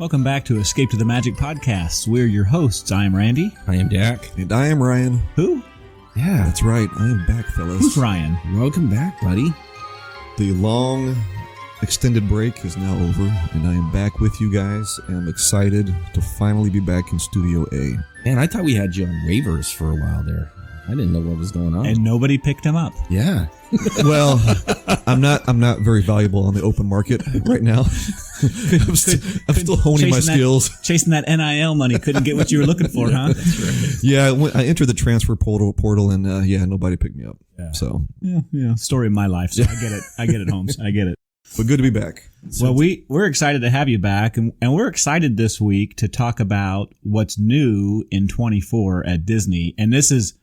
Welcome back to Escape to the Magic podcast. We're your hosts. I am Randy. I am Dack. And I am Ryan. Who? Yeah, that's right. I am back, fellas. Who's Ryan? Welcome back, buddy. The long extended break is now over, and I am back with you guys, and I'm excited to finally be back in Studio A. Man, I thought we had you on waivers for a while there. I didn't know what was going on. And nobody picked him up. Yeah. Well, I'm not very valuable on the open market right now. I'm still honing my skills. Chasing that NIL money, couldn't get what you were looking for, huh? That's right. Yeah, I entered the transfer portal, and nobody picked me up. Yeah. So yeah, story of my life. So I get it, Holmes. I get it. But good to be back. Well, we're excited to have you back, and we're excited this week to talk about what's new in 24 at Disney. And this is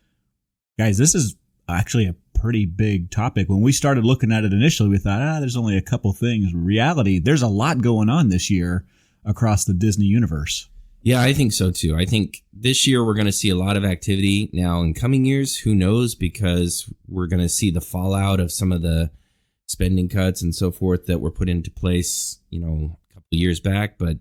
actually a pretty big topic. When we started looking at it initially, we thought, there's only a couple things. In reality, there's a lot going on this year across the Disney universe. Yeah, I think so too. I think this year we're going to see a lot of activity. Now, in coming years, who knows? Because we're going to see the fallout of some of the spending cuts and so forth that were put into place, a couple of years back. But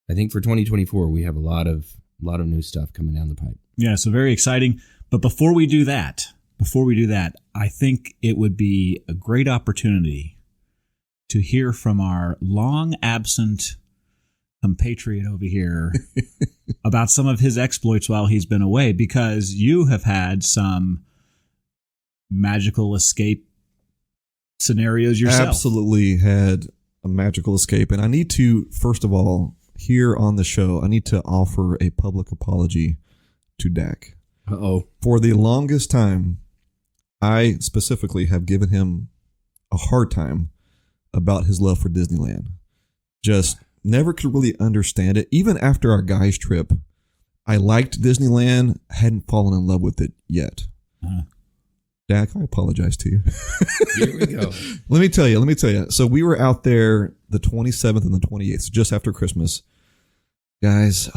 I think for 2024, we have a lot of new stuff coming down the pipe. Yeah, so very exciting. But before we do that, I think it would be a great opportunity to hear from our long absent compatriot over here about some of his exploits while he's been away, because you have had some magical escape scenarios yourself. Absolutely had a magical escape. And I need to, first of all, here on the show, I need to offer a public apology to Dack. Uh-oh. For the longest time, I specifically have given him a hard time about his love for Disneyland. Just never could really understand it. Even after our guys' trip, I liked Disneyland, hadn't fallen in love with it yet. Dack, I apologize to you. Here we go. Let me tell you. So we were out there the 27th and the 28th, so just after Christmas. Guys,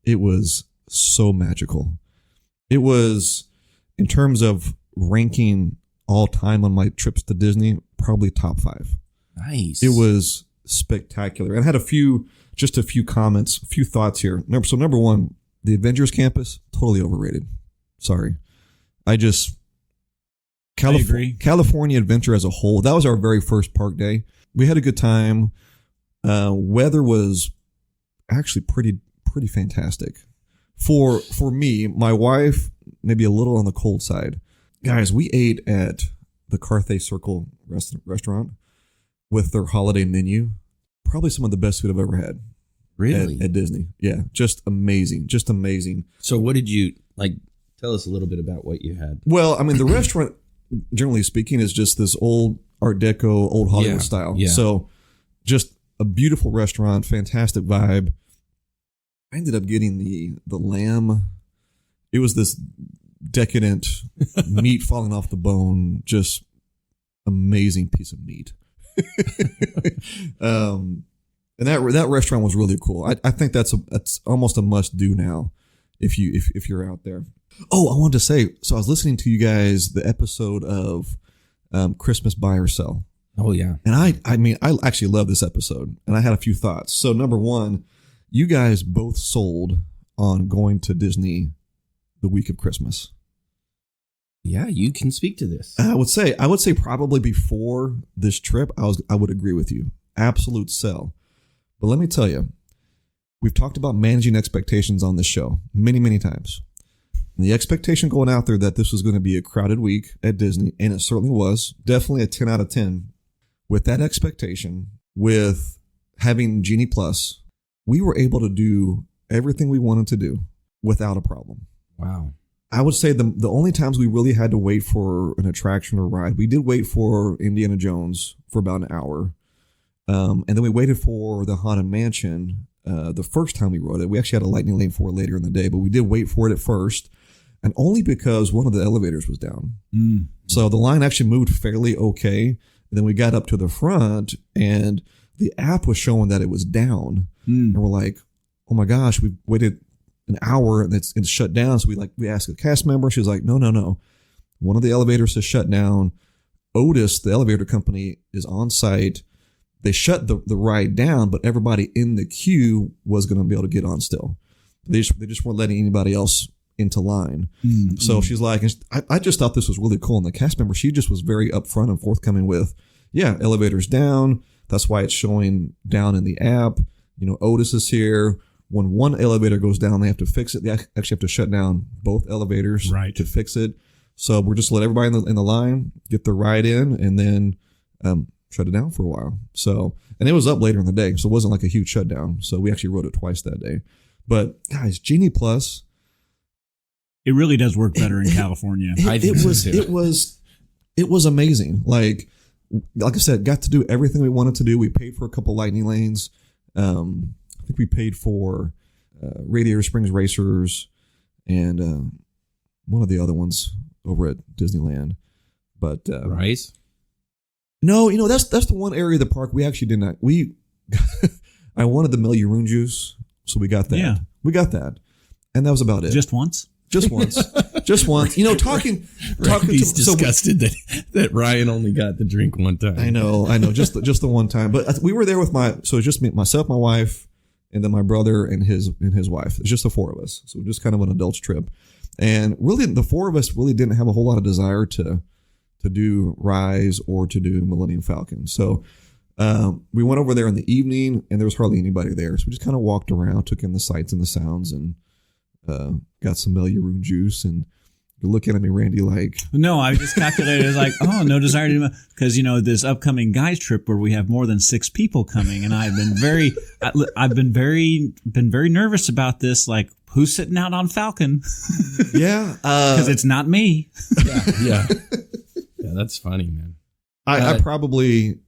it was so magical. It was, in terms of ranking all time on my trips to Disney, probably top 5. Nice. It was spectacular. And I had a few comments, a few thoughts here. So number one, the Avengers Campus, totally overrated. Sorry. I agree. California Adventure as a whole, that was our very first park day. We had a good time. Weather was actually pretty fantastic. For me, my wife, maybe a little on the cold side. Guys, we ate at the Carthay Circle restaurant with their holiday menu. Probably some of the best food I've ever had. Really? At Disney. Yeah, just amazing. Just amazing. So what did you, tell us a little bit about what you had. Well, I mean, the restaurant, generally speaking, is just this old Art Deco, old Hollywood style. Yeah. So just a beautiful restaurant, fantastic vibe. I ended up getting the lamb. It was this decadent meat falling off the bone, just amazing piece of meat. And that restaurant was really cool. I think that's almost a must do now if you're out there. Oh, I wanted to say, so I was listening to you guys, the episode of Christmas Buy or Sell. Oh yeah. And I mean I actually love this episode, and I had a few thoughts. So number one, you guys both sold on going to Disney the week of Christmas. Yeah, you can speak to this. I would say probably before this trip, I would agree with you. Absolute sell. But let me tell you, we've talked about managing expectations on this show many, many times. And the expectation going out there that this was going to be a crowded week at Disney, and it certainly was, definitely a 10 out of 10. With that expectation, with having Genie Plus, we were able to do everything we wanted to do without a problem. Wow. I would say the only times we really had to wait for an attraction or ride, we did wait for Indiana Jones for about an hour. And then we waited for the Haunted Mansion the first time we rode it. We actually had a lightning lane for it later in the day, but we did wait for it at first. And only because one of the elevators was down. Mm. So the line actually moved fairly okay. And then we got up to the front and the app was showing that it was down. Mm. And we're like, oh my gosh, we waited an hour and it's shut down. So we asked a cast member. She was like, no. One of the elevators has shut down. Otis, the elevator company, is on site. they shut the ride down, but everybody in the queue was going to be able to get on still. They just weren't letting anybody else into line. Mm-hmm. So she's like, I just thought this was really cool. And the cast member, she just was very upfront and forthcoming with, yeah, elevator's down. That's why it's showing down in the app. You know, Otis is here. When one elevator goes down, they have to fix it. They actually have to shut down both elevators to fix it. So we're just let everybody in the line get their ride in and then shut it down for a while. So, and it was up later in the day, so it wasn't like a huge shutdown. So we actually rode it twice that day. But guys, Genie Plus, it really does work better in California. It was amazing. Like I said, got to do everything we wanted to do. We paid for a couple lightning lanes. I think we paid for Radiator Springs Racers and one of the other ones over at Disneyland. But Rise? No, that's the one area of the park we actually did not. I wanted the Meliorune juice, so we got that. Yeah. We got that, and that was about it. Just once. Just once. Talking. He's disgusted that Ryan only got the drink one time. I know. Just the one time. But we were there with so it's just me, myself, my wife, and then my brother and his wife. It's just the four of us. So just kind of an adults trip. And really, the four of us really didn't have a whole lot of desire to do Rise or to do Millennium Falcon. So we went over there in the evening, and there was hardly anybody there. So we just kind of walked around, took in the sights and the sounds, and got some Meliorune juice. And you're looking at me, Randy, like... No, I just calculated. It's like, no desire to do... Because, this upcoming guys trip where we have more than 6 people coming, and I've been very nervous about this. Like, who's sitting out on Falcon? Yeah. Because it's not me. Yeah. Yeah, that's funny, man. I probably...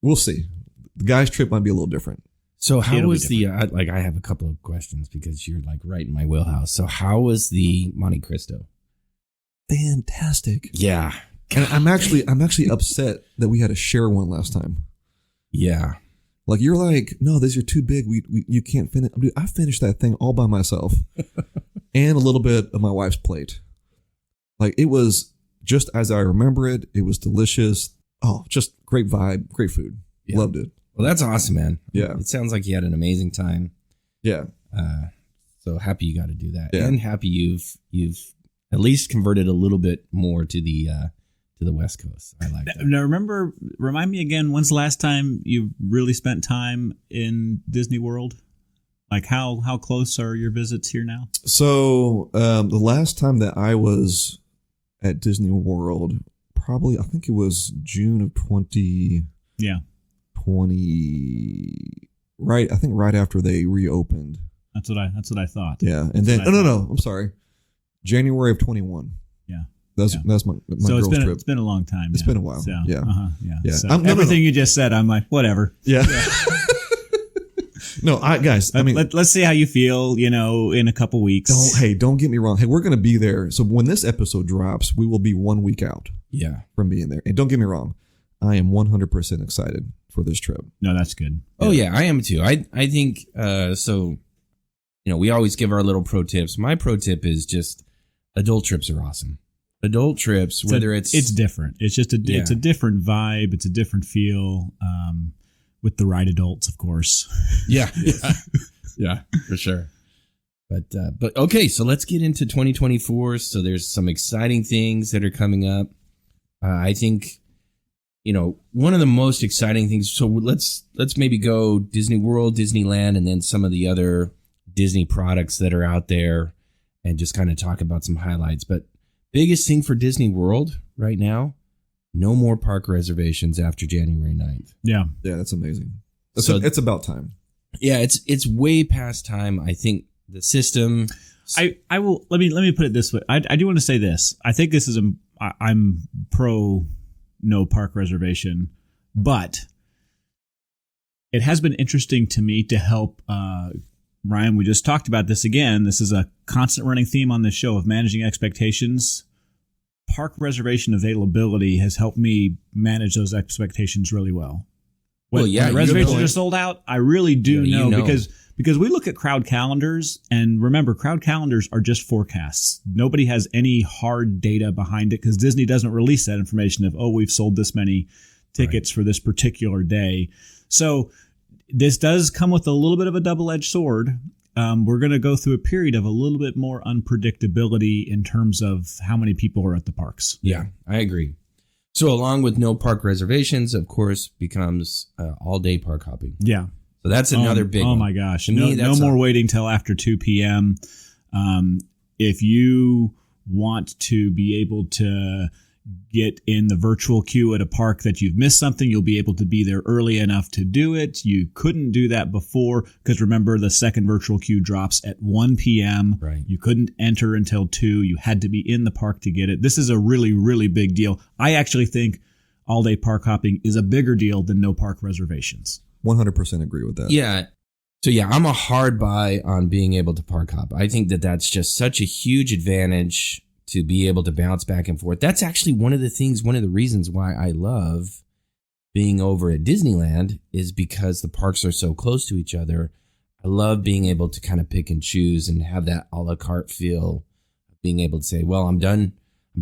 We'll see. The guys trip might be a little different. So how was the, I have a couple of questions because you're like right in my wheelhouse. So how was the Monte Cristo? Fantastic. Yeah. And I'm actually upset that we had to share one last time. Yeah. Like you're like, no, these are too big. You can't finish. Dude, I finished that thing all by myself and a little bit of my wife's plate. Like it was just as I remember it. It was delicious. Oh, just great vibe, great food. Yeah. Loved it. Well, that's awesome, man. Yeah. It sounds like you had an amazing time. Yeah. So happy you got to do that. Yeah. And happy you've at least converted a little bit more to the West Coast. I like that. Now remind me again, when's the last time you really spent time in Disney World? Like how close are your visits here now? So the last time that I was at Disney World, probably I think it was June of 20. Yeah. 20, right? I think right after they reopened. That's what I thought. Yeah, and then no, I'm sorry, January of 21. Yeah, that's my so girls' trip. It's been a long time. It's been a while. So, yeah. Yeah. So everything you just said, I'm like, whatever. Yeah. No, guys. I mean, let's see how you feel. In a couple weeks. Don't get me wrong. Hey, we're gonna be there. So when this episode drops, we will be 1 week out. Yeah. From being there, and don't get me wrong, I am 100% excited for this trip. No, that's good. Oh yeah, I am too. I think so. We always give our little pro tips. My pro tip is just adult trips are awesome. Adult trips, it's different. It's just it's a different vibe. It's a different feel. With the right adults, of course. Yeah, for sure. But okay, so let's get into 2024. So there's some exciting things that are coming up. I think, one of the most exciting things. So let's maybe go Disney World, Disneyland, and then some of the other Disney products that are out there, and just kind of talk about some highlights. But biggest thing for Disney World right now. No more park reservations after January 9th. Yeah, that's amazing. It's about time. Yeah, it's way past time. I think the system. I will let me put it this way. I do want to say this. I think this is I'm pro no park reservation, but it has been interesting to me to help. Ryan, we just talked about this again. This is a constant running theme on this show of managing expectations. Park reservation availability has helped me manage those expectations really well. When the reservations are sold out, I really do know. Because we look at crowd calendars, and remember, crowd calendars are just forecasts. Nobody has any hard data behind it because Disney doesn't release that information of, we've sold this many tickets for this particular day. So this does come with a little bit of a double-edged sword. We're going to go through a period of a little bit more unpredictability in terms of how many people are at the parks. Yeah, I agree. So along with no park reservations, of course, becomes all-day park hopping. Yeah. So that's another big one. Oh, my gosh. To me, No more waiting till after 2 p.m. If you want to be able to get in the virtual queue at a park that you've missed something, you'll be able to be there early enough to do it. You couldn't do that before because remember, the second virtual queue drops at 1 p.m. Right. You couldn't enter until 2. You had to be in the park to get it. This is a really, really big deal. I actually think all-day park hopping is a bigger deal than no park reservations. 100% agree with that. Yeah. So yeah, I'm a hard buy on being able to park hop. I think that that's just such a huge advantage to be able to bounce back and forth. That's actually one of the reasons why I love being over at Disneyland is because the parks are so close to each other. I love being able to kind of pick and choose and have that a la carte feel, being able to say, well, I'm done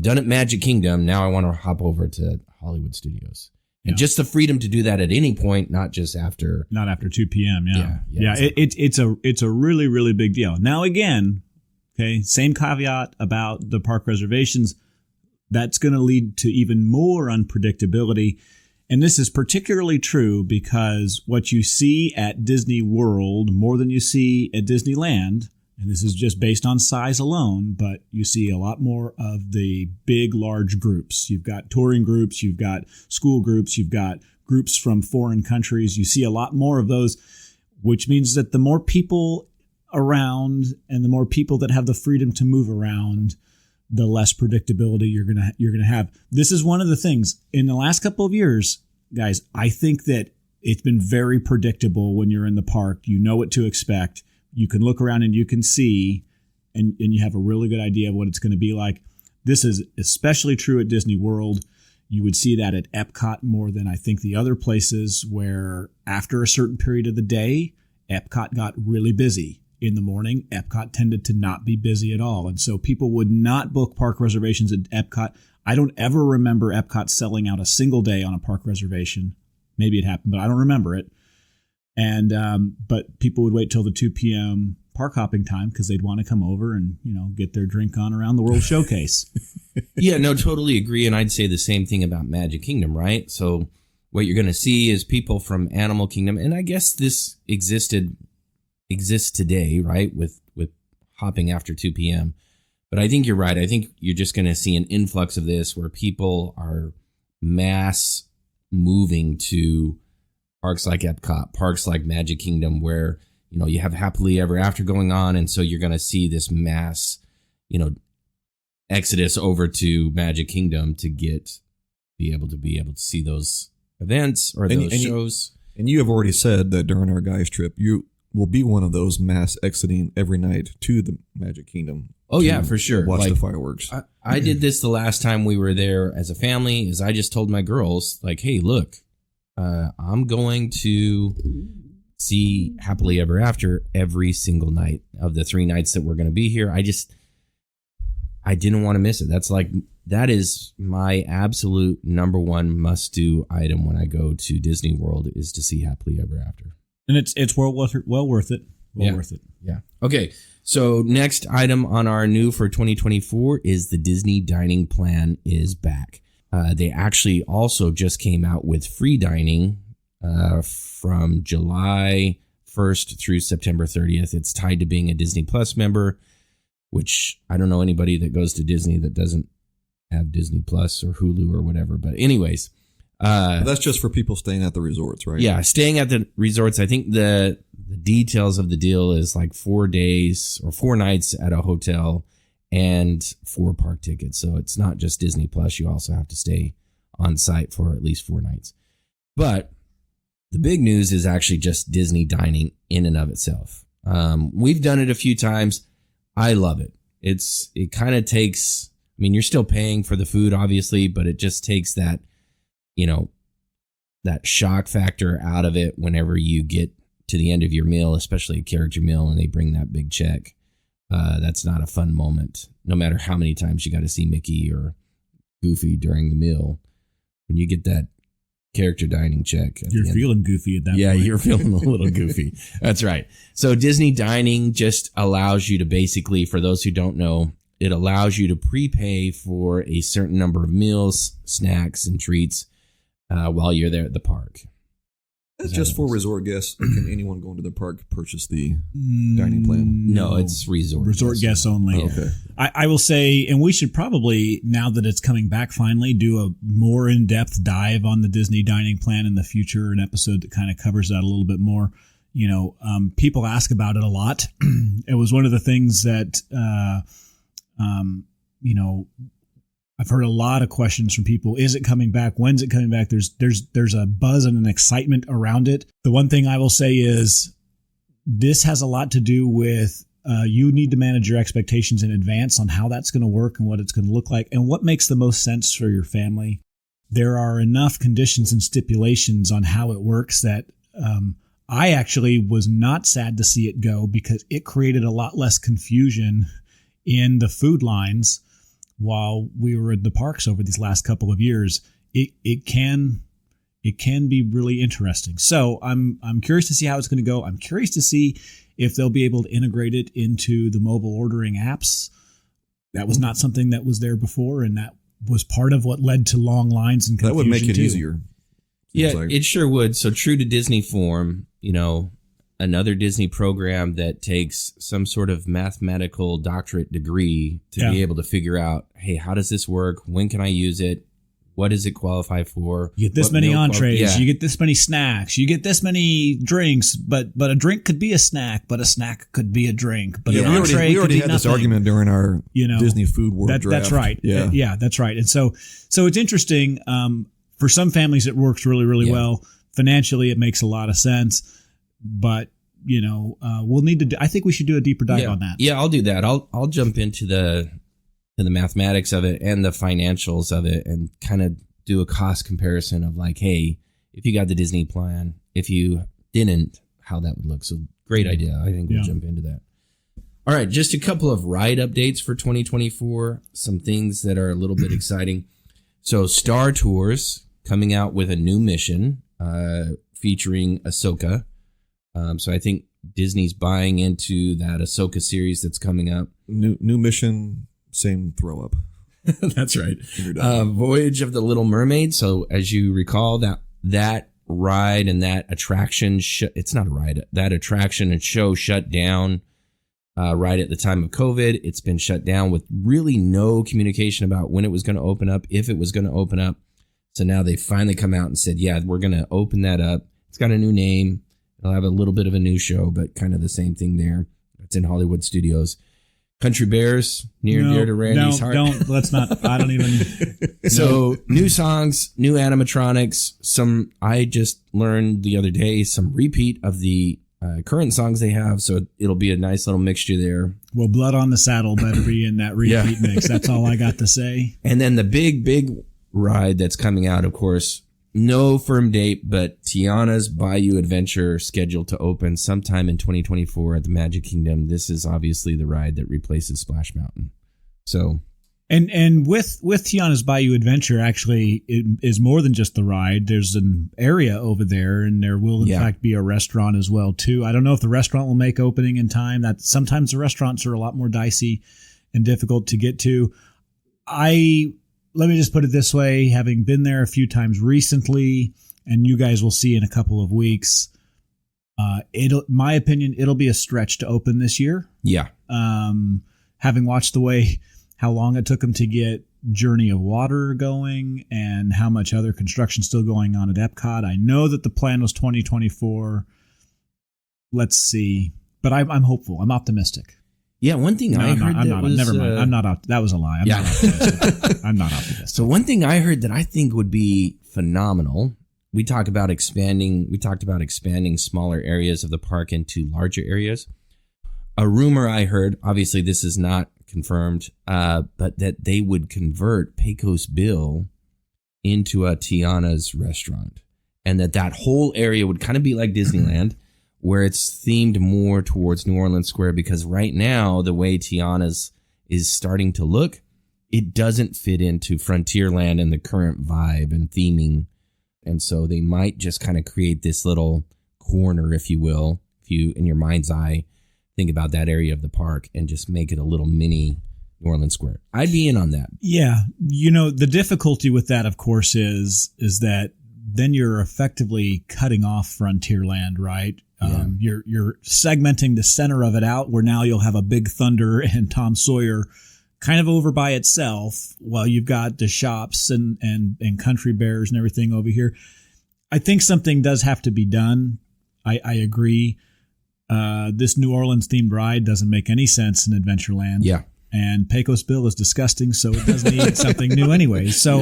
at Magic Kingdom. Now I want to hop over to Hollywood Studios. And just the freedom to do that at any point, not just after. Not after 2 p.m. Yeah. Exactly. It's a really, really big deal. Now, again, okay, same caveat about the park reservations. That's going to lead to even more unpredictability. And this is particularly true because what you see at Disney World more than you see at Disneyland, and this is just based on size alone, but you see a lot more of the big, large groups. You've got touring groups, you've got school groups, you've got groups from foreign countries. You see a lot more of those, which means that the more people around and the more people that have the freedom to move around, the less predictability you're gonna have. This is one of the things in the last couple of years, guys. I think that it's been very predictable when you're in the park. You know what to expect. You can look around and you can see, and you have a really good idea of what it's going to be like. This is especially true at Disney World. You would see that at Epcot more than I think the other places where after a certain period of the day, Epcot got really busy. In the morning, Epcot tended to not be busy at all. And so people would not book park reservations at Epcot. I don't ever remember Epcot selling out a single day on a park reservation. Maybe it happened, but I don't remember it. And but people would wait till the 2 p.m. park hopping time because they'd want to come over and, get their drink on around the World Showcase. Yeah, no, totally agree. And I'd say the same thing about Magic Kingdom, right? So what you're going to see is people from Animal Kingdom. And I guess this exists today, right? With hopping after 2 p.m. But I think you're right. I think you're just going to see an influx of this where people are mass moving to parks like Epcot, parks like Magic Kingdom, where, you have Happily Ever After going on. And so you're going to see this mass, exodus over to Magic Kingdom to be able to see those events or those shows. And you have already said that during our guys trip, you will be one of those mass exiting every night to the Magic Kingdom. Oh yeah, for sure. Watch the fireworks. I did this the last time we were there as a family. Is I just told my girls, like, hey, look, I'm going to see Happily Ever After every single night of the 3 nights that we're going to be here. I didn't want to miss it. That is my absolute number one must-do item when I go to Disney World is to see Happily Ever After. And it's well worth it. Well worth it. Yeah. Okay. So next item on our new for 2024 is the Disney dining plan is back. They actually also just came out with free dining from July 1st through September 30th. It's tied to being a Disney Plus member, which I don't know anybody that goes to Disney that doesn't have Disney Plus or Hulu or whatever. But anyways, that's just for people staying at the resorts, right? Yeah, staying at the resorts. I think the details of the deal is like 4 days or 4 nights at a hotel and 4 park tickets. So it's not just Disney Plus. You also have to stay on site for at least 4 nights. But the big news is actually just Disney dining in and of itself. We've done it a few times. I love it. It kind of takes, you're still paying for the food, obviously, but it just takes that, that shock factor out of it whenever you get to the end of your meal, especially a character meal, and they bring that big check. That's not a fun moment, no matter how many times you got to see Mickey or Goofy during the meal. When you get that character dining check. You're feeling goofy at that point. Yeah, you're feeling a little goofy. That's right. So Disney dining just allows you to basically, for those who don't know, it allows you to prepay for a certain number of meals, snacks, and treats while you're there at the park. That's just for resort guests. Can anyone going to the park purchase the dining plan? No, it's resort guests only. Oh, okay. I will say, and we should probably, now that it's coming back finally, do a more in-depth dive on the Disney dining plan in the future, an episode that kind of covers that a little bit more. People ask about it a lot. It was one of the things that, I've heard a lot of questions from people. Is it coming back? When's it coming back? There's a buzz and an excitement around it. The one thing I will say is this has a lot to do with you need to manage your expectations in advance on how that's going to work and what it's going to look like and what makes the most sense for your family. There are enough conditions and stipulations on how it works that I actually was not sad to see it go because it created a lot less confusion in the food lines. While we were at the parks over these last couple of years, it can be really interesting. So I'm curious to see how it's going to go. I'm curious to see if they'll be able to integrate it into the mobile ordering apps. That was not something that was there before, and that was part of what led to long lines and confusion. That would make it too. easier. Yeah, it sure would. So true to Disney form, another Disney program that takes some sort of mathematical doctorate degree to be able to figure out, hey, how does this work? When can I use it? What does it qualify for? You get this many entrees. You get this many snacks. You get this many drinks. But a drink could be a snack, but a snack could be a drink. But an entree we already had this argument during our Disney Food World draft. That's right. Yeah, that's right. And so it's interesting. For some families, it works really, really well. Financially, it makes a lot of sense. But we'll need to. I think we should do a deeper dive on that. Yeah, I'll do that. I'll jump into the mathematics of it and the financials of it, and kind of do a cost comparison of like, hey, if you got the Disney plan, if you didn't, how that would look. So great idea. I think we'll jump into that. All right, just a couple of ride updates for 2024. Some things that are a little bit exciting. So Star Tours coming out with a new mission featuring Ahsoka. So I think Disney's buying into that Ahsoka series that's coming up. New mission, same throw up. That's right. Voyage of the Little Mermaid. So as you recall, that ride and that attraction, it's not a ride, that attraction and show shut down right at the time of COVID. It's been shut down with really no communication about when it was going to open up, if it was going to open up. So now they finally come out and said, yeah, we're going to open that up. It's got a new name. It'll have a little bit of a new show, but kind of the same thing there. It's in Hollywood Studios. Country Bears, near and dear to Randy's heart. Let's not. I don't even. So new songs, new animatronics. I just learned the other day some repeat of the current songs they have. So it'll be a nice little mixture there. Well, Blood on the Saddle better be in that repeat mix. That's all I got to say. And then the big ride that's coming out, of course. No firm date, but Tiana's Bayou Adventure scheduled to open sometime in 2024 at the Magic Kingdom. This is obviously the ride that replaces Splash Mountain. So, and with Tiana's Bayou Adventure, actually, it is more than just the ride. There's an area over there, and there will in fact be a restaurant as well too. I don't know if the restaurant will make opening in time. That sometimes the restaurants are a lot more dicey and difficult to get to. Let me just put it this way, having been there a few times recently, and you guys will see in a couple of weeks, my opinion, it'll be a stretch to open this year. Yeah. Having watched how long it took them to get Journey of Water going and how much other construction still going on at Epcot. I know that the plan was 2024. Let's see. But I'm hopeful. I'm optimistic. Yeah, one thing I heard never mind. That was a lie. I'm not optimistic. I'm not optimistic. So one thing I heard that I think would be phenomenal. We talked about expanding smaller areas of the park into larger areas. A rumor I heard, obviously this is not confirmed, but that they would convert Pecos Bill into a Tiana's restaurant, and that whole area would kind of be like Disneyland, where it's themed more towards New Orleans Square, because right now, the way Tiana's is starting to look, it doesn't fit into Frontierland and the current vibe and theming. And so they might just kind of create this little corner, if you will, if you, in your mind's eye, think about that area of the park and just make it a little mini New Orleans Square. I'd be in on that. Yeah. The difficulty with that, of course, is that then you're effectively cutting off Frontierland, right? Yeah. You're segmenting the center of it out, where now you'll have a Big Thunder and Tom Sawyer kind of over by itself, while you've got the shops and Country Bears and everything over here. I think something does have to be done. I agree. This New Orleans themed ride doesn't make any sense in Adventureland. Yeah. And Pecos Bill is disgusting, so it does need something new anyway. So,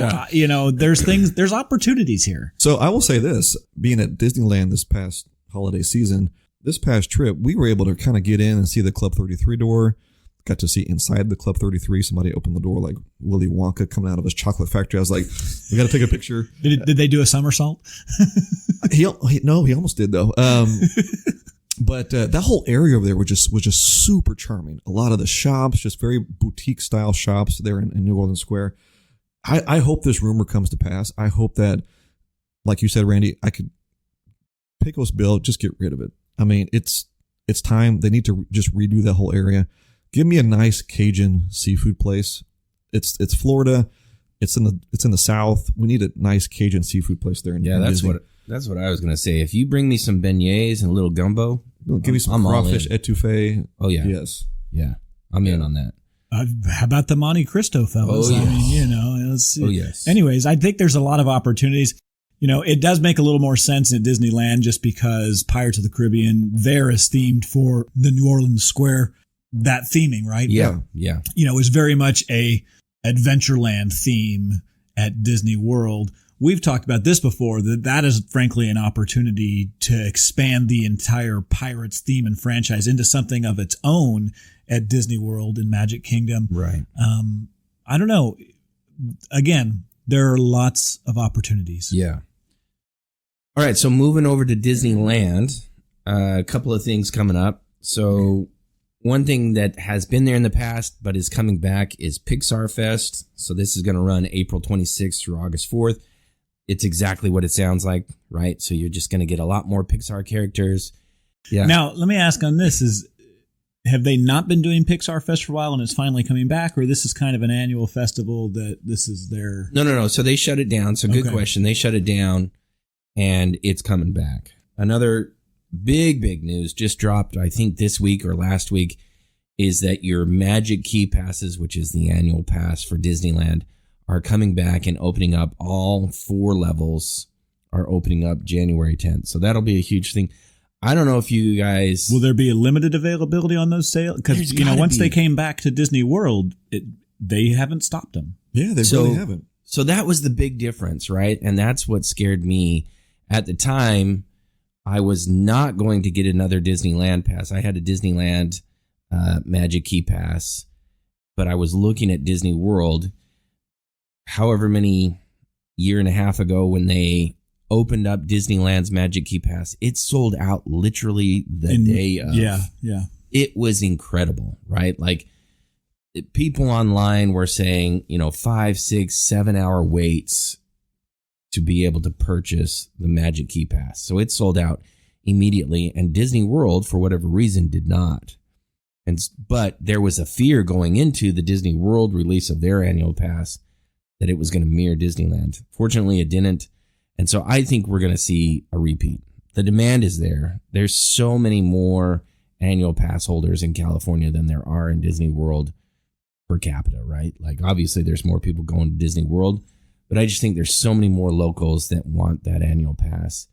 there's opportunities here. So I will say this, being at Disneyland this past holiday season, this past trip, we were able to kind of get in and see the Club 33 door. Got to see inside the Club 33. Somebody opened the door like Willy Wonka coming out of his chocolate factory. I was like, we got to take a picture. Did they do a somersault? he almost did though. But that whole area over there was just super charming. A lot of the shops, just very boutique style shops there in New Orleans Square. I hope this rumor comes to pass. I hope that, like you said, Randy, Pecos Bill, just get rid of it. I mean, it's time. They need to just redo that whole area. Give me a nice Cajun seafood place. It's Florida. It's in the South. We need a nice Cajun seafood place there. That's what I was gonna say. If you bring me some beignets and a little gumbo, give me some crawfish etouffee. Oh yeah, yes, yeah, I'm in on that. How about the Monte Cristo fellas? Oh, yes. I mean, Oh yes. Anyways, I think there's a lot of opportunities. It does make a little more sense at Disneyland just because Pirates of the Caribbean there is themed for the New Orleans Square. That theming, right? Yeah. Is very much a Adventureland theme at Disney World. We've talked about this before, that is frankly an opportunity to expand the entire Pirates theme and franchise into something of its own at Disney World and Magic Kingdom. Right. I don't know. Again, there are lots of opportunities. Yeah. All right. So moving over to Disneyland, a couple of things coming up. So one thing that has been there in the past but is coming back is Pixar Fest. So this is going to run April 26th through August 4th. It's exactly what it sounds like, right? So you're just going to get a lot more Pixar characters. Yeah. Now, let me ask on this have they not been doing Pixar Fest for a while and it's finally coming back, or this is kind of an annual festival that this is their... No. So they shut it down. So good question. They shut it down and it's coming back. Another big news just dropped, I think this week or last week, is that your Magic Key Passes, which is the annual pass for Disneyland, are coming back and opening up. All 4 levels are opening up January 10th. So that'll be a huge thing. I don't know if you guys... Will there be a limited availability on those sales? Because, once they came back to Disney World, they haven't stopped them. Yeah, they really haven't. So that was the big difference, right? And that's what scared me. At the time, I was not going to get another Disneyland pass. I had a Disneyland Magic Key Pass, but I was looking at Disney World however many year and a half ago when they opened up Disneyland's Magic Key Pass. It sold out literally the day of. Yeah. It was incredible, right? Like people online were saying, 5, 6, 7 hour waits to be able to purchase the Magic Key Pass. So it sold out immediately, and Disney World, for whatever reason, did not. But there was a fear going into the Disney World release of their annual pass that it was going to mirror Disneyland. Fortunately, it didn't. And so I think we're going to see a repeat. The demand is there. There's so many more annual pass holders in California than there are in Disney World per capita, right? Like, obviously, there's more people going to Disney World, but I just think there's so many more locals that want that annual pass.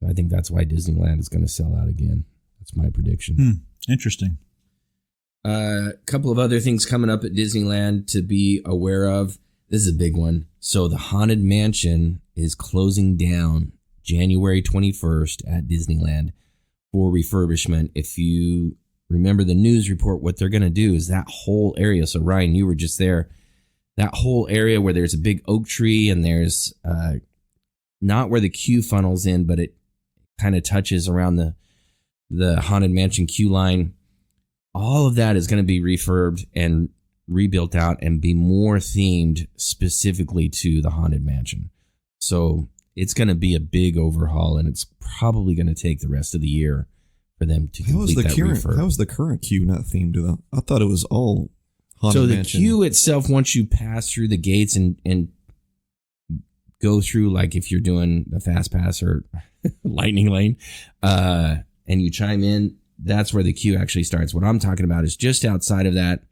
I think that's why Disneyland is going to sell out again. That's my prediction. Interesting. A couple of other things coming up at Disneyland to be aware of. This is a big one. So the Haunted Mansion is closing down January 21st at Disneyland for refurbishment. If you remember the news report, what they're going to do is that whole area. So Ryan, you were just there. That whole area where there's a big oak tree and there's not where the queue funnels in, but it kind of touches around the Haunted Mansion queue line. All of that is going to be refurbed and rebuilt out and be more themed specifically to the Haunted Mansion. So it's going to be a big overhaul, and it's probably going to take the rest of the year for them to complete that refurb. How is the current queue not themed to that? I thought it was all Haunted So the Mansion. queue itself, once you pass through the gates and go through, like if you're doing the fast pass or lightning lane, and you chime in, that's where the queue actually starts. What I'm talking about is just outside of that.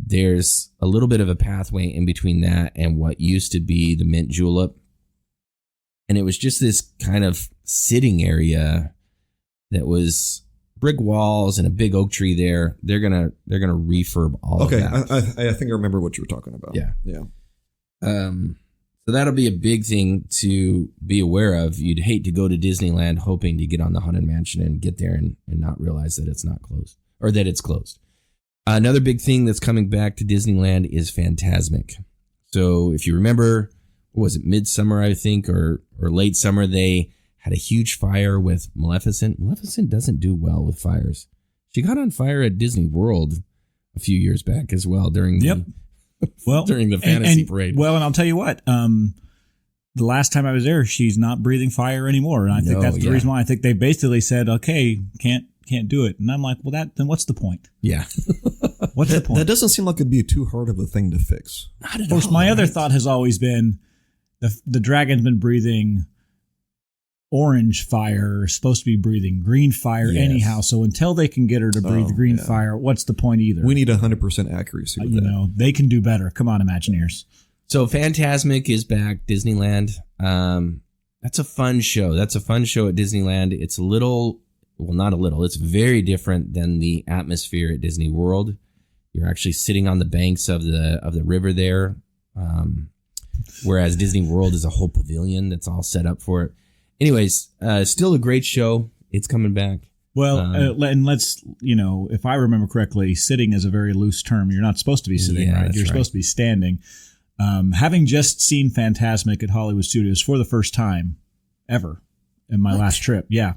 There's a little bit of a pathway in between that and what used to be the Mint Julep. And it was just this kind of sitting area that was brick walls and a big oak tree there. They're gonna refurb all of that. I think I remember what you were talking about. Yeah. So that'll be a big thing to be aware of. You'd hate to go to Disneyland hoping to get on the Haunted Mansion and get there and not realize that it's not closed or that it's closed. Another big thing that's coming back to Disneyland is Fantasmic. So if you remember, what was it, midsummer, I think, or late summer, they had a huge fire with Maleficent. Maleficent doesn't do well with fires. She got on fire at Disney World a few years back as well during during the fantasy parade. Well, and I'll tell you what, the last time I was there, she's not breathing fire anymore. And I think that's the reason why. I think they basically said, okay, can't do it. And I'm like, well, then what's the point? Yeah. What's the point? That doesn't seem like it'd be too hard of a thing to fix. Not at all. Of course, my other thought has always been the dragon's been breathing orange fire, supposed to be breathing green fire anyhow. So until they can get her to breathe green fire, what's the point either? We need 100% accuracy with that. They can do better. Come on, Imagineers. So Fantasmic is back, Disneyland. That's a fun show. That's a fun show at Disneyland. It's it's very different than the atmosphere at Disney World. You're actually sitting on the banks of the river there. Whereas Disney World is a whole pavilion that's all set up for it. Anyways, still a great show. It's coming back. Well, and let's, if I remember correctly, sitting is a very loose term. You're not supposed to be sitting, right? You're supposed to be standing. Having just seen Fantasmic at Hollywood Studios for the first time ever in my last trip. Yeah.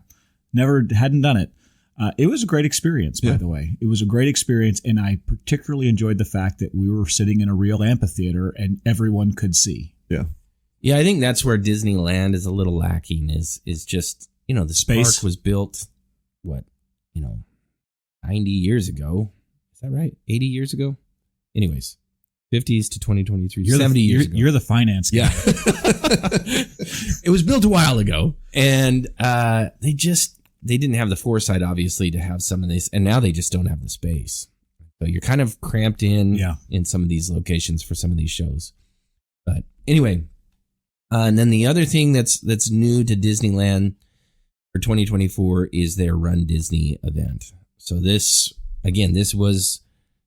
Hadn't done it. It was a great experience, by the way. It was a great experience, and I particularly enjoyed the fact that we were sitting in a real amphitheater and everyone could see. Yeah. Yeah, I think that's where Disneyland is a little lacking is just, the space park was built, 90 years ago. Is that right? 80 years ago? Anyways, 50s to 2023, 70 years ago. You're the finance guy. Yeah. It was built a while ago, and they didn't have the foresight, obviously, to have some of this, and now they just don't have the space. So you're kind of cramped in some of these locations for some of these shows. But anyway, and then the other thing that's new to Disneyland for 2024 is their Run Disney event. So this was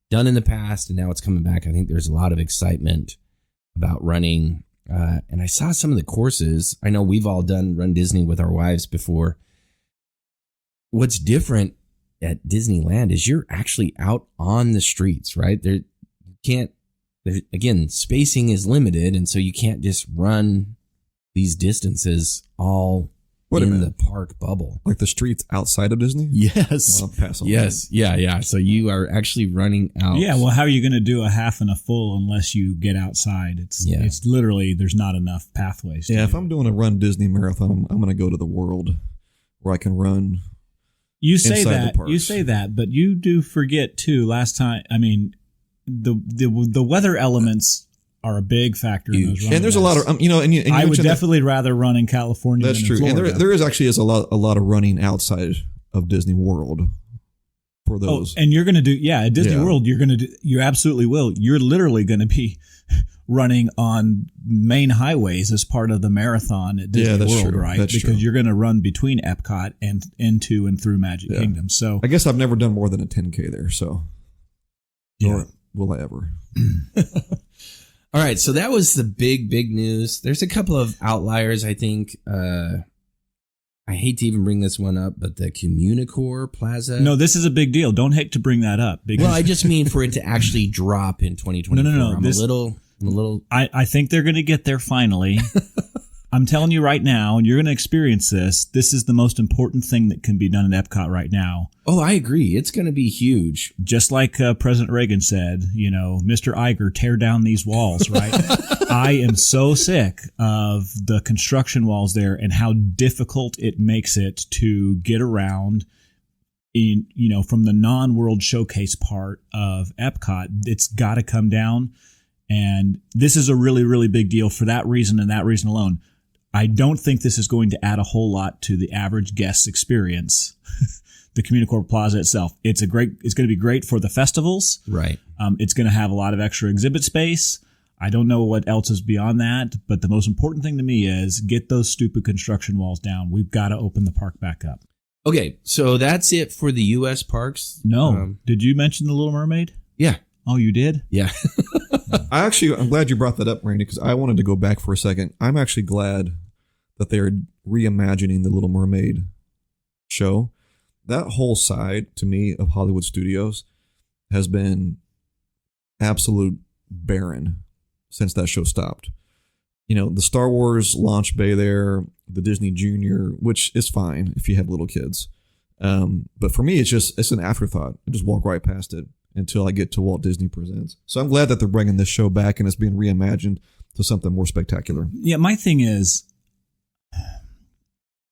done in the past, and now it's coming back. I think there's a lot of excitement about running. And I saw some of the courses. I know we've all done Run Disney with our wives before. What's different at Disneyland is you're actually out on the streets, right? Again, spacing is limited, and so you can't just run these distances all in the park bubble. Like the streets outside of Disney? Yes. Well, I'll pass on yes. that. Yeah. So you are actually running out. Yeah, well, how are you going to do a half and a full unless you get outside? It's literally, there's not enough pathways. If I'm doing a Run Disney marathon, I'm going to go to the World where I can run. You say that, but you do forget too. Last time, I mean, the weather elements are a big factor in those running. And there's a lot of and I would definitely rather run in California. That's than true. in Florida. And there is actually a lot of running outside of Disney World for those. And you're going to do at Disney World. You absolutely will. You're literally going to be running on main highways as part of the marathon at Disney World, true. right? That's because true. you're going to run between Epcot and into and through Magic Kingdom. So I guess I've never done more than a 10K there. So nor will I ever. All right, so that was the big news. There's a couple of outliers, I think. I hate to even bring this one up, but the Communicore Plaza. No, this is a big deal. Don't hate to bring that up. Well, I just mean for it to actually drop in 2024. No. I'm a little. I think they're going to get there finally. I'm telling you right now, and you're going to experience this. This is the most important thing that can be done at Epcot right now. Oh, I agree. It's going to be huge. Just like President Reagan said, Mr. Iger, tear down these walls, right? I am so sick of the construction walls there and how difficult it makes it to get around in, from the non-World Showcase part of Epcot. It's got to come down. And this is a really, really big deal for that reason and that reason alone. I don't think this is going to add a whole lot to the average guest's experience. The Communicorp Plaza itself. It's going to be great for the festivals. Right. It's going to have a lot of extra exhibit space. I don't know what else is beyond that, but the most important thing to me is get those stupid construction walls down. We've got to open the park back up. Okay, so that's it for the U.S. parks. No. Did you mention The Little Mermaid? Yeah. Oh, you did? Yeah. I'm glad you brought that up, Randy, because I wanted to go back for a second. I'm actually glad that they're reimagining the Little Mermaid show. That whole side, to me, of Hollywood Studios has been absolute barren since that show stopped. The Star Wars launch bay there, the Disney Junior, which is fine if you have little kids. But for me, it's an afterthought. I just walk right past it until I get to Walt Disney Presents. So I'm glad that they're bringing this show back and it's being reimagined to something more spectacular. Yeah, my thing is,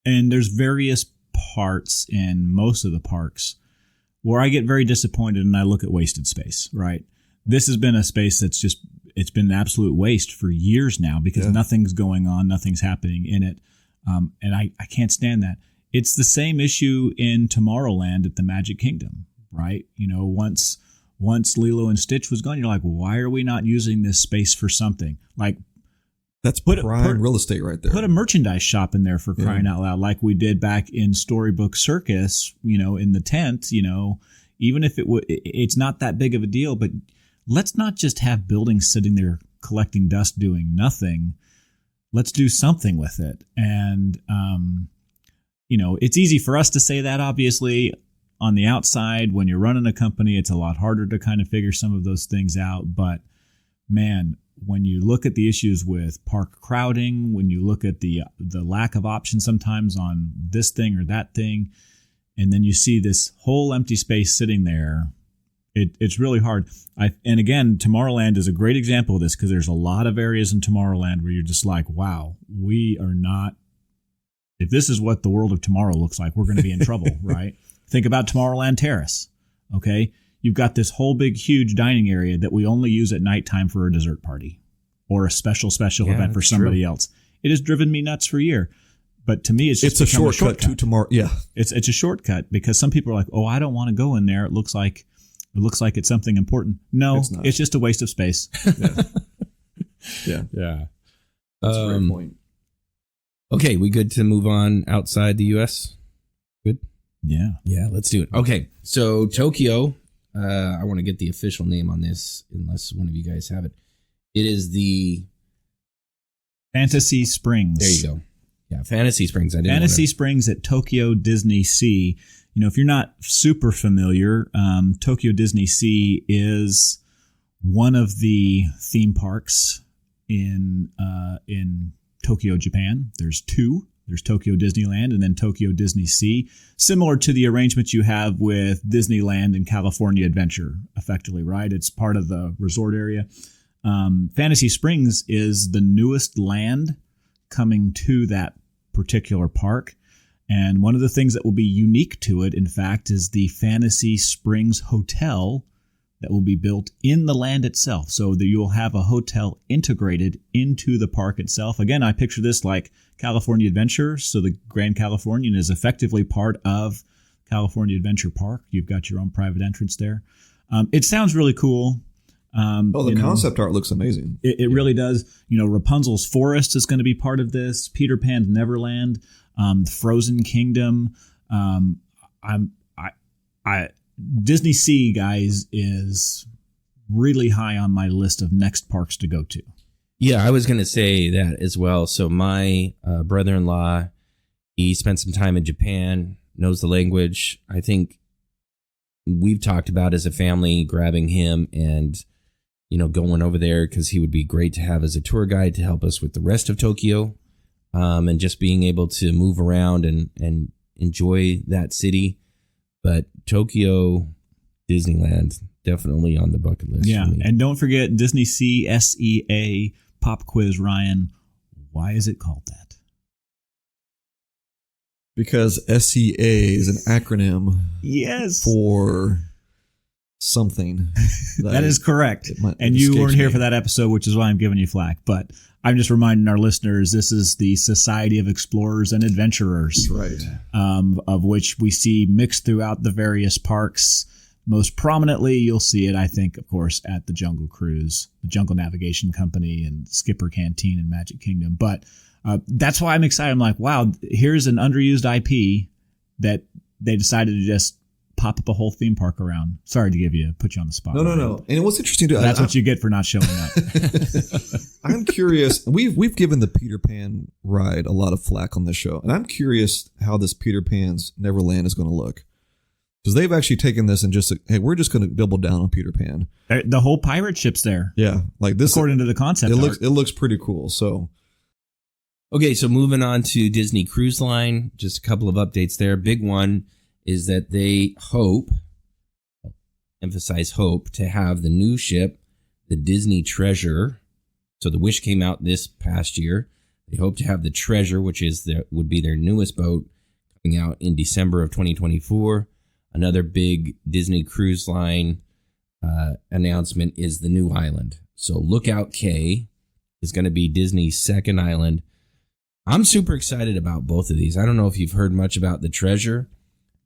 and there's various parts in most of the parks where I get very disappointed and I look at wasted space, right? This has been a space it's been an absolute waste for years now because nothing's going on, nothing's happening in it. And I can't stand that. It's the same issue in Tomorrowland at the Magic Kingdom, right? Once Lilo and Stitch was gone, you're like, why are we not using this space for something? Like, that's prime real estate right there. Put a merchandise shop in there for crying out loud, like we did back in Storybook Circus, in the tent, even if it's not that big of a deal, but let's not just have buildings sitting there collecting dust doing nothing. Let's do something with it. And, it's easy for us to say that, obviously. On the outside, when you're running a company, it's a lot harder to kind of figure some of those things out. But, man, when you look at the issues with park crowding, when you look at the lack of options sometimes on this thing or that thing, and then you see this whole empty space sitting there, it's really hard. And again, Tomorrowland is a great example of this because there's a lot of areas in Tomorrowland where you're just like, wow, we are not. If this is what the world of tomorrow looks like, we're going to be in trouble, right? Think about Tomorrowland Terrace, okay? You've got this whole big, huge dining area that we only use at nighttime for a dessert party or a special event for somebody else. It has driven me nuts for a year. But to me, it's just a shortcut to tomorrow. Yeah. It's a shortcut because some people are like, oh, I don't want to go in there. It looks like it's something important. No, it's just a waste of space. Yeah. Yeah. That's a great point. Okay, we good to move on outside the U.S.? Good? Yeah. Yeah, let's do it. Okay, so Tokyo, I want to get the official name on this, unless one of you guys have it. It is the... Fantasy Springs. There you go. Yeah, Fantasy Springs. Springs at Tokyo Disney Sea. If you're not super familiar, Tokyo Disney Sea is one of the theme parks in Tokyo, Japan. There's two. There's Tokyo Disneyland and then Tokyo Disney Sea, similar to the arrangement you have with Disneyland and California Adventure, effectively, right? It's part of the resort area. Fantasy Springs is the newest land coming to that particular park. And one of the things that will be unique to it, in fact, is the Fantasy Springs Hotel that will be built in the land itself. So that you'll have a hotel integrated into the park itself. Again, I picture this like California Adventure. So the Grand Californian is effectively part of California Adventure Park. You've got your own private entrance there. It sounds really cool. The concept art looks amazing. It really does. Rapunzel's Forest is going to be part of this. Peter Pan's Neverland, the Frozen Kingdom. Disney Sea, guys, is really high on my list of next parks to go to. Yeah, I was going to say that as well. So my brother-in-law, he spent some time in Japan, knows the language. I think we've talked about as a family grabbing him and, going over there because he would be great to have as a tour guide to help us with the rest of Tokyo, and just being able to move around and enjoy that city. But Tokyo Disneyland, definitely on the bucket list. Yeah, for me. And don't forget Disney Sea, SEA pop quiz, Ryan. Why is it called that? Because SEA is an acronym Yes. for something. That is correct. And you weren't here for that episode, which is why I'm giving you flack. But I'm just reminding our listeners, this is the Society of Explorers and Adventurers. Right. Of which we see mixed throughout the various parks. Most prominently, you'll see it, I think, of course, at the Jungle Cruise, the Jungle Navigation Company, and Skipper Canteen and Magic Kingdom. But that's why I'm excited. I'm like, wow, here's an underused IP that they decided to just pop up a whole theme park around. Sorry to put you on the spot. No. And what's interesting too, that's what you get for not showing up. I'm curious. We've given the Peter Pan ride a lot of flack on this show, and I'm curious how this Peter Pan's Neverland is going to look. Because they've actually taken this and just, hey, we're just going to double down on Peter Pan. The whole pirate ship's there. Yeah, like this. According to the concept art. It looks pretty cool. So, okay, so moving on to Disney Cruise Line, just a couple of updates there. Big one is that they emphasize hope, to have the new ship, the Disney Treasure. So the Wish came out this past year. They hope to have the Treasure, which would be their newest boat, coming out in December of 2024. Another big Disney Cruise Line announcement is the new island. So Lookout Cay is going to be Disney's second island. I'm super excited about both of these. I don't know if you've heard much about the Treasure,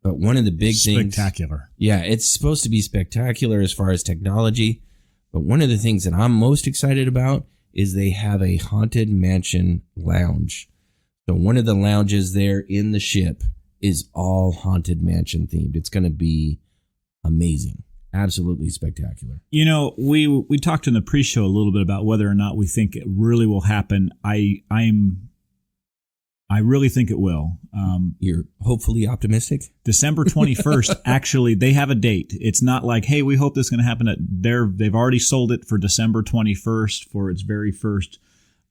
but one of the big things... Spectacular. Yeah, it's supposed to be spectacular as far as technology. But one of the things that I'm most excited about is they have a Haunted Mansion lounge. So one of the lounges there in the ship is all Haunted Mansion themed. It's going to be amazing. Absolutely spectacular. You know, we talked in the pre-show a little bit about whether or not we think it really will happen. I really think it will. You're hopefully optimistic? December 21st, actually, they have a date. It's not like, hey, we hope this is going to happen. They've already sold it for December 21st for its very first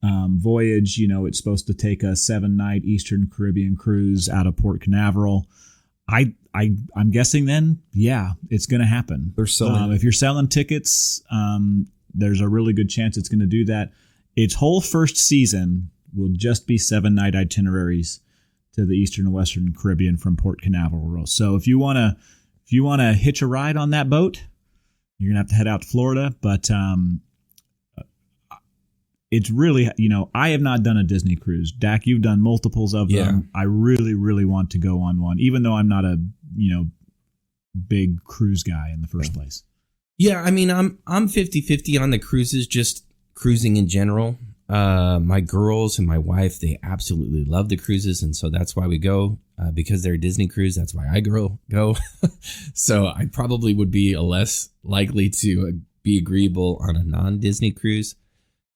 voyage. You know, it's supposed to take a 7-night Eastern Caribbean cruise out of Port Canaveral. I'm guessing then, yeah, it's going to happen. They're selling. If you're selling tickets, there's a really good chance it's going to do that. Its whole first season will just be 7-night itineraries to the Eastern and Western Caribbean from Port Canaveral. So if you want to hitch a ride on that boat, you're going to have to head out to Florida. But it's really, you know, I have not done a Disney cruise. Dack, you've done multiples of them. I really, really want to go on one, even though I'm not a, big cruise guy in the first place. Yeah, I mean, I'm 50-50 on the cruises, just cruising in general. My girls and my wife, they absolutely love the cruises, and so that's why we go. Because they're a Disney cruise, that's why I go. So I probably would be less likely to be agreeable on a non-Disney cruise.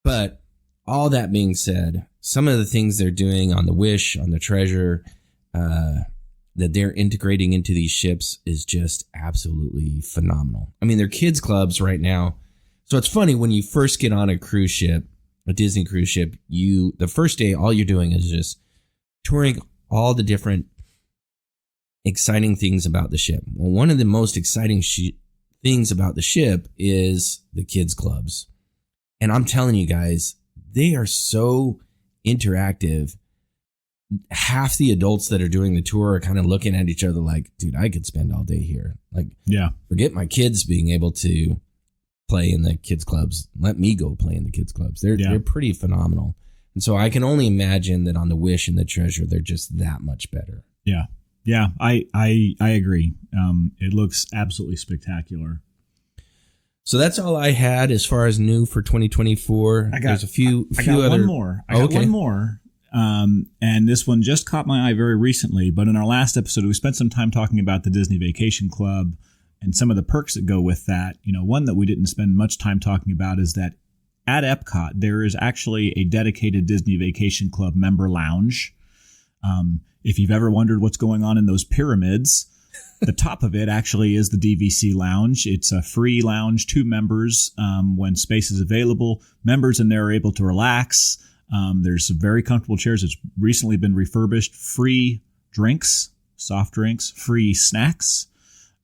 But all that being said, some of the things they're doing on the Wish, on the Treasure, that they're integrating into these ships is just absolutely phenomenal. I mean, they're kids clubs right now. So it's funny, when you first get on a cruise ship, a Disney cruise ship, the first day, all you're doing is just touring all the different exciting things about the ship. Well, one of the most exciting things about the ship is the kids clubs. And I'm telling you guys, they are so interactive. Half the adults that are doing the tour are kind of looking at each other like, dude, I could spend all day here. Like, yeah, forget my kids being able to play in the kids clubs. Let me go play in the kids clubs. They're pretty phenomenal. And so I can only imagine that on the Wish and the Treasure, they're just that much better. Yeah. Yeah, I agree. It looks absolutely spectacular. So that's all I had as far as new for 2024. There's a few other. One more. I got one more. And this one just caught my eye very recently. But in our last episode, we spent some time talking about the Disney Vacation Club and some of the perks that go with that. You know, one that we didn't spend much time talking about is that at Epcot, there is actually a dedicated Disney Vacation Club member lounge. If you've ever wondered what's going on in those pyramids, the top of it actually is the DVC lounge. It's a free lounge to members when space is available. Members in there are able to relax. There's some very comfortable chairs. It's recently been refurbished. Free drinks, soft drinks, free snacks.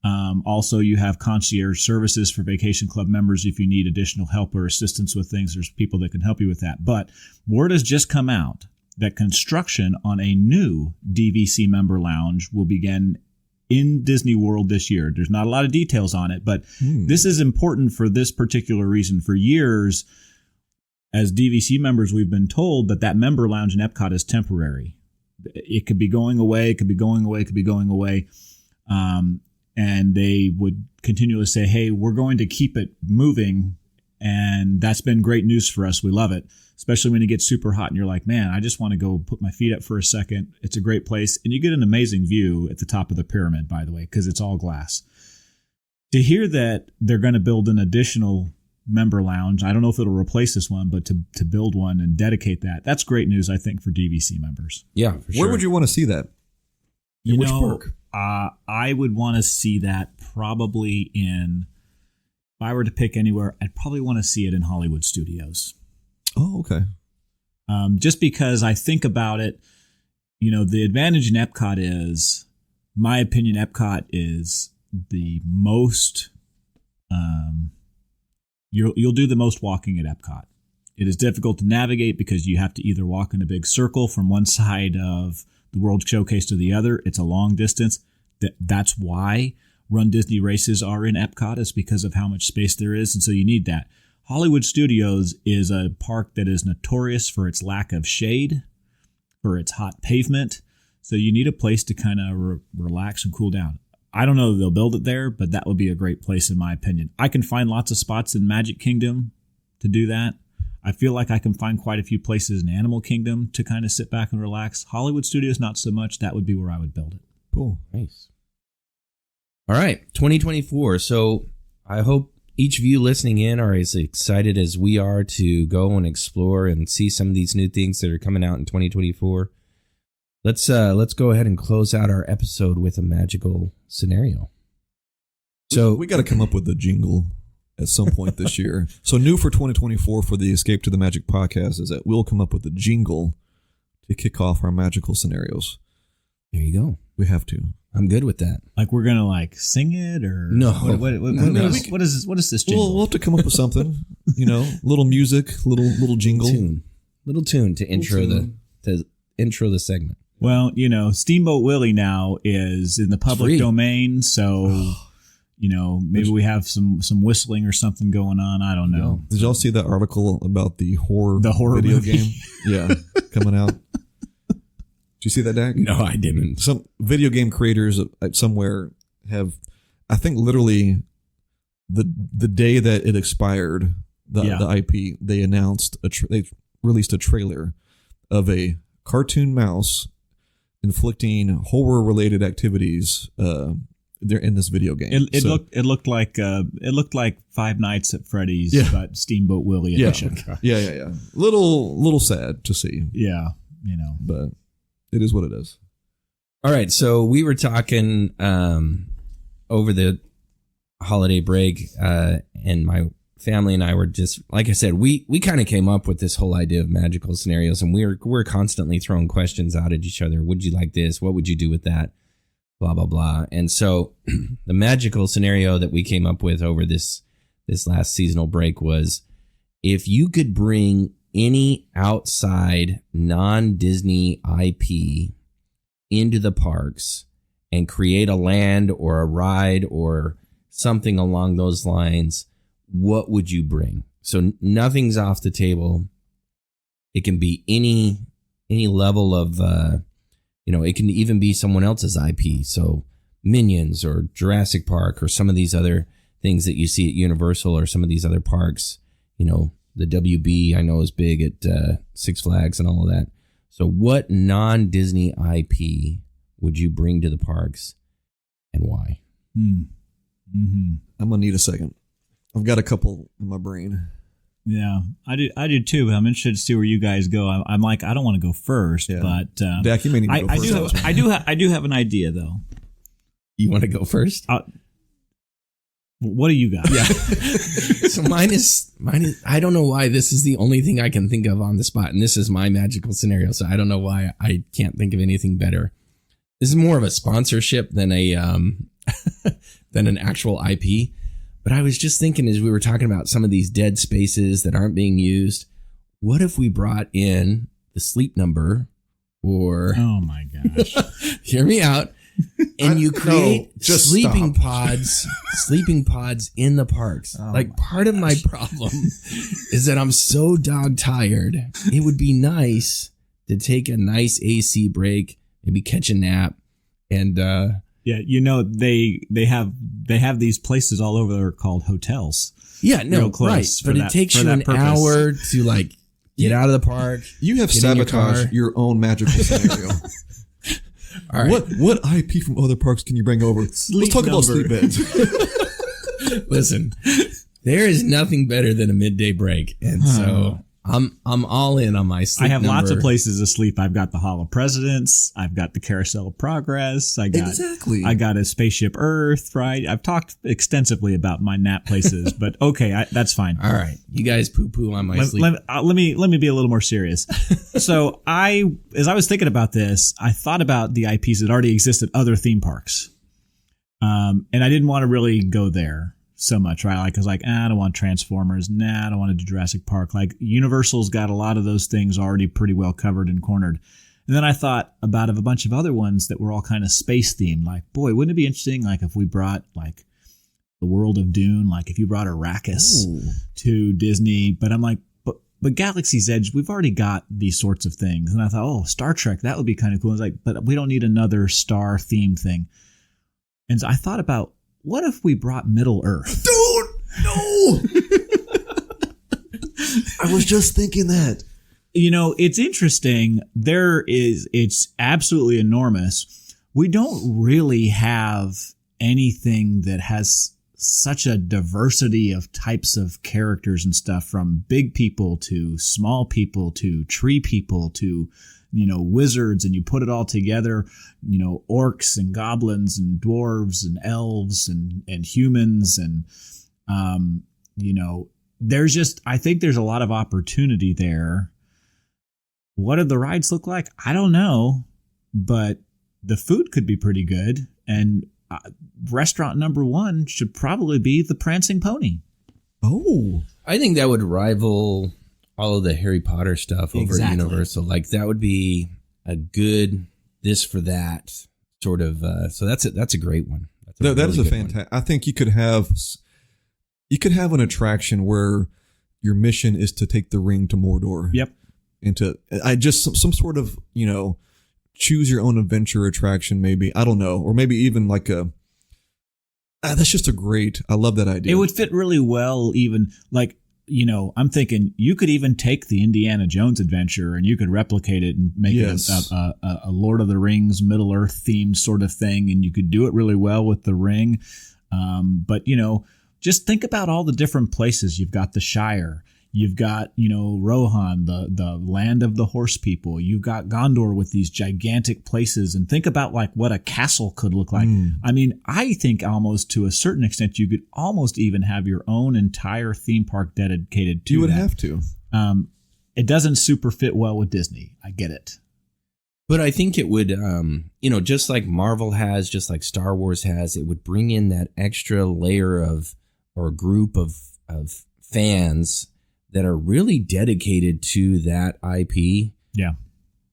Also, you have concierge services for vacation club members. If you need additional help or assistance with things, there's people that can help you with that. But word has just come out that construction on a new DVC member lounge will begin in Disney World this year. There's not a lot of details on it, but this is important for this particular reason. For years, as DVC members, we've been told that member lounge in Epcot is temporary. It could be going away, it could be going away, it could be going away. And they would continually say, hey, we're going to keep it moving. And that's been great news for us. We love it, especially when it gets super hot and you're like, man, I just want to go put my feet up for a second. It's a great place. And you get an amazing view at the top of the pyramid, by the way, because it's all glass. To hear that they're going to build an additional member lounge, I don't know if it'll replace this one, but to build one and dedicate that's great news, I think, for DVC members. Yeah, for sure. Where would you want to see that? In which park? I would want to see that probably if I were to pick anywhere, I'd probably want to see it in Hollywood Studios. Oh, okay. Just because I think about it, the advantage in Epcot is, my opinion, Epcot is the most, you'll do the most walking at Epcot. It is difficult to navigate because you have to either walk in a big circle from one side of the World Showcase to the other. It's a long distance. That's why Run Disney races are in Epcot, is because of how much space there is. And so you need that. Hollywood Studios is a park that is notorious for its lack of shade, for its hot pavement. So you need a place to kind of relax and cool down. I don't know if they'll build it there, but that would be a great place in my opinion. I can find lots of spots in Magic Kingdom to do that. I feel like I can find quite a few places in Animal Kingdom to kind of sit back and relax. Hollywood Studios, not so much. That would be where I would build it. Cool. Nice. All right, 2024. So I hope each of you listening in are as excited as we are to go and explore and see some of these new things that are coming out in 2024. Let's go ahead and close out our episode with a magical scenario. So we got to come up with a jingle at some point this year. So new for 2024 for the Escape to the Magic podcast is that we'll come up with a jingle to kick off our magical scenarios. There you go. We have to. I'm good with that. Like we're gonna sing it or no? What is this jingle? We'll have to come up with something. Little music, little jingle, little tune to intro the segment. Well, Steamboat Willie now is in the public domain, so maybe we have some whistling or something going on. I don't know. Did y'all see that article about the horror video movie game? Yeah, coming out. Did you see that, Dack? No, I didn't. Some video game creators somewhere have, I think, literally the day that it expired, the IP, they announced they released a trailer of a cartoon mouse inflicting horror-related activities. They're in this video game. It looked like Five Nights at Freddy's, but Steamboat Willie edition. Yeah. Little sad to see. Yeah, but it is what it is. All right, so we were talking over the holiday break, and my family and I were just, like I said, we kind of came up with this whole idea of magical scenarios, and we're constantly throwing questions out at each other. Would you like this? What would you do with that? Blah, blah, blah. And so the magical scenario that we came up with over this last seasonal break was, if you could bring any outside non-Disney IP into the parks and create a land or a ride or something along those lines, what would you bring? So nothing's off the table. It can be any level of, it can even be someone else's IP. So Minions or Jurassic Park or some of these other things that you see at Universal or some of these other parks, the WB I know is big at Six Flags and all of that. So what non-Disney IP would you bring to the parks and why? Mm-hmm. I'm going to need a second. I've got a couple in my brain. Yeah, I do too. But I'm interested to see where you guys go. I'm like, I don't want to go first, but Dack, you may need to go first. I do have an idea though. You want to go first? What do you got? Yeah. So mine is. I don't know why this is the only thing I can think of on the spot, and this is my magical scenario. So I don't know why I can't think of anything better. This is more of a sponsorship than a than an actual IP. But I was just thinking as we were talking about some of these dead spaces that aren't being used, what if we brought in the Sleep Number or... Oh, my gosh. Hear me out. And you create just sleeping stop. sleeping pods in the parks. Oh like part of my problem is that I'm so dog tired. It would be nice to take a nice AC break, maybe catch a nap, and Yeah, you know they have these places all over there called hotels. yeah, no, Real close right. for But that- it takes for you that an purpose. hour to like get out of the park. You have Get in your sabotaged car. your own magical scenario. All right. What IP from other parks can you bring over? Let's talk about sleep beds. Listen, there is nothing better than a midday break, and so I'm all in on my sleep. I have lots of number. places to sleep. I've got the Hall of Presidents. I've got the Carousel of Progress. I got a Spaceship Earth. Right. I've talked extensively about my nap places, but okay, that's fine. All right, you guys poo on my Let sleep. me be a little more serious. So as I was thinking about this, I thought about the IPs that already exist at other theme parks, and I didn't want to really go there so much, right? Like I was like, I don't want Transformers. Nah, I don't want to do Jurassic Park. Like Universal's got a lot of those things already pretty well covered and cornered. And then I thought about a bunch of other ones that were all kind of space themed. Like, boy, wouldn't it be interesting? Like if we brought like the world of Dune, like if you brought Arrakis to Disney, but I'm like, but Galaxy's Edge, we've already got these sorts of things. And I thought, oh, Star Trek, that would be kind of cool. I was like, but we don't need another star themed thing. And so I thought about, what if we brought Middle Earth? Dude, no. I was just thinking that. You know, it's interesting. It's absolutely enormous. We don't really have anything that has such a diversity of types of characters and stuff, from big people to small people to tree people to, you know, wizards, and you put it all together, you know, orcs and goblins and dwarves and elves and humans. And, you know, I think there's a lot of opportunity there. What do the rides look like? I don't know, but the food could be pretty good. And restaurant number one should probably be the Prancing Pony. Oh, I think that would rival all of the Harry Potter stuff over at Exactly. Universal. Like that would be a good this for that sort of. So that's a great one. That's that really is a good one. fantastic. I think you could have an attraction where your mission is to take the ring to Mordor. Yep. Into some sort of, you know, choose your own adventure attraction, maybe. I don't know, or maybe even like that's just I love that idea. It would fit really well, even like, you know, I'm thinking you could even take the Indiana Jones adventure and you could replicate it and make Yes. it a Lord of the Rings, Middle Earth themed sort of thing. And you could do it really well with the ring. But, you know, just think about all the different places. You've got the Shire. You've got, you know, Rohan, the land of the horse people. You've got Gondor with these gigantic places. And think about like what a castle could look like. I mean, I think almost to a certain extent, you could almost even have your own entire theme park dedicated to you would that. have to. It doesn't super fit well with Disney. I get it. But I think it would, you know, just like Marvel has, just like Star Wars has, it would bring in that extra layer of, or group of fans that are really dedicated to that IP. Yeah.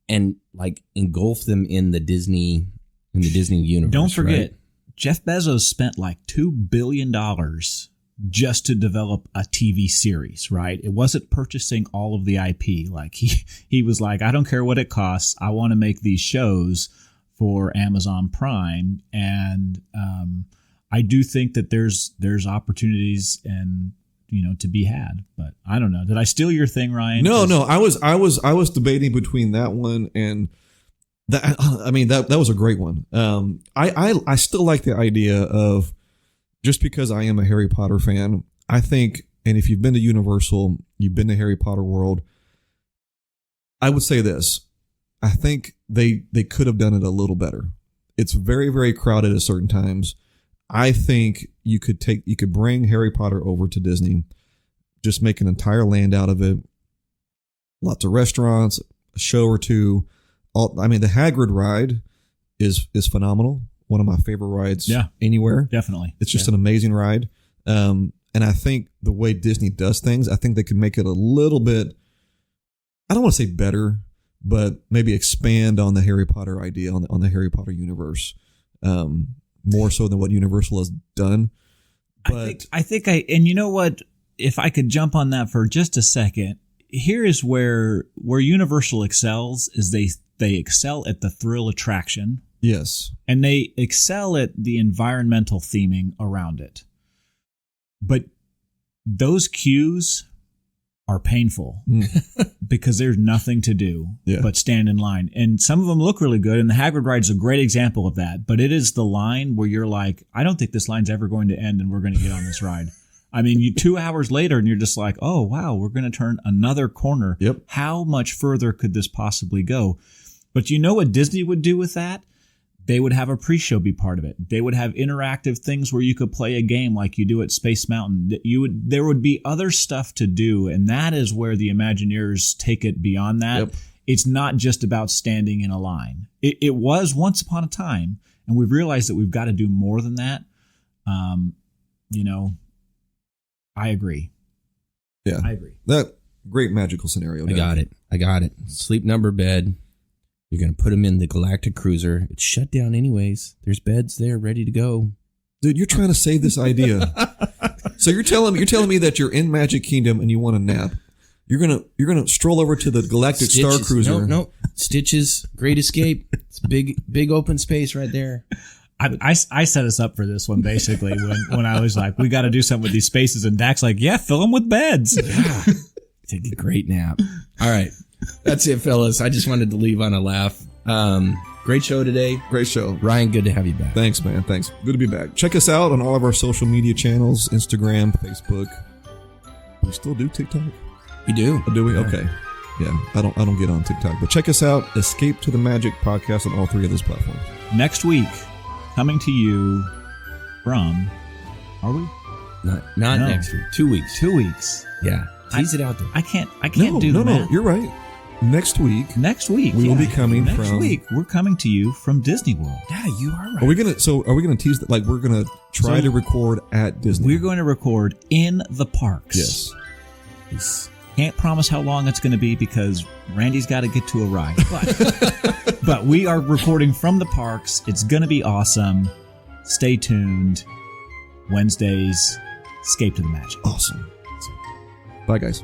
And like engulf them in the Disney universe. Don't forget, right? Jeff Bezos spent like $2 billion just to develop a TV series, right? It wasn't purchasing all of the IP. Like he was like, I don't care what it costs. I want to make these shows for Amazon Prime. And I do think that there's opportunities and, you know, to be had. But I don't know. Did I steal your thing, Ryan? No. I was debating between that one and that. I mean, that was a great one. I still like the idea of, just because I am a Harry Potter fan, I think, and if you've been to Universal, you've been to Harry Potter World, I would say this. I think they could have done it a little better. It's very, very crowded at certain times. I think you could bring Harry Potter over to Disney, just make an entire land out of it. Lots of restaurants, a show or two. The Hagrid ride is phenomenal. one of my favorite rides Yeah. anywhere. Definitely. It's just an amazing ride. And I think the way Disney does things, I think they can make it a little bit, I don't want to say better, but maybe expand on the Harry Potter idea, on the Harry Potter universe, more so than what Universal has done. But and you know what? If I could jump on that for just a second, here is where Universal excels is they excel at the thrill attraction. yes, And they excel at the environmental theming around it. But those queues are painful because there's nothing to do but stand in line. And some of them look really good, and the Hagrid ride is a great example of that. But it is the line where you're like, I don't think this line's ever going to end and we're going to get on this ride. I mean, you 2 hours later and you're just like, oh, wow, we're going to turn another corner. Yep. How much further could this possibly go? But you know what Disney would do with that? They would have a pre-show be part of it. They would have interactive things where you could play a game like you do at Space Mountain. There would be other stuff to do, and that is where the Imagineers take it beyond that. Yep. It's not just about standing in a line. It was once upon a time, and we've realized that we've got to do more than that. I agree. Yeah, I agree. that great magical scenario. I got it. Sleep number bed. You're going to put them in the Galactic Cruiser. It's shut down anyways. There's beds there ready to go. Dude, you're trying to save this idea. So you're telling me that you're in Magic Kingdom and you want a nap. You're gonna stroll over to the Galactic Star Cruiser. No. Stitch's Great Escape. It's big open space right there. I set us up for this one basically when I was like, we got to do something with these spaces, and Dack's like, yeah, fill them with beds. Yeah. Take a great nap. All right. That's it, fellas. I just wanted to leave on a laugh. Great show today. Great show. Ryan, good to have you back. Thanks, man. Thanks. Good to be back. Check us out on all of our social media channels, Instagram, Facebook. We still do TikTok? We do. Oh, do we? Okay. Yeah, I don't get on TikTok. But check us out, Escape to the Magic podcast on all three of those platforms. Next week, coming to you from, are we? Not No. next week. 2 weeks. 2 weeks. Yeah. Tease it out there. I can't do the No, math. you're right. Next week, Next week. we will be coming Next from... week, we're coming to you from Disney World. Yeah, you are right. Are we gonna tease that? Like, we're gonna try So- to record at Disney. We're going to record in the parks. Yes. Can't promise how long it's going to be because Randy's got to get to a ride. But we are recording from the parks. It's going to be awesome. Stay tuned. Wednesdays, Escape to the Magic. Awesome. Bye, guys.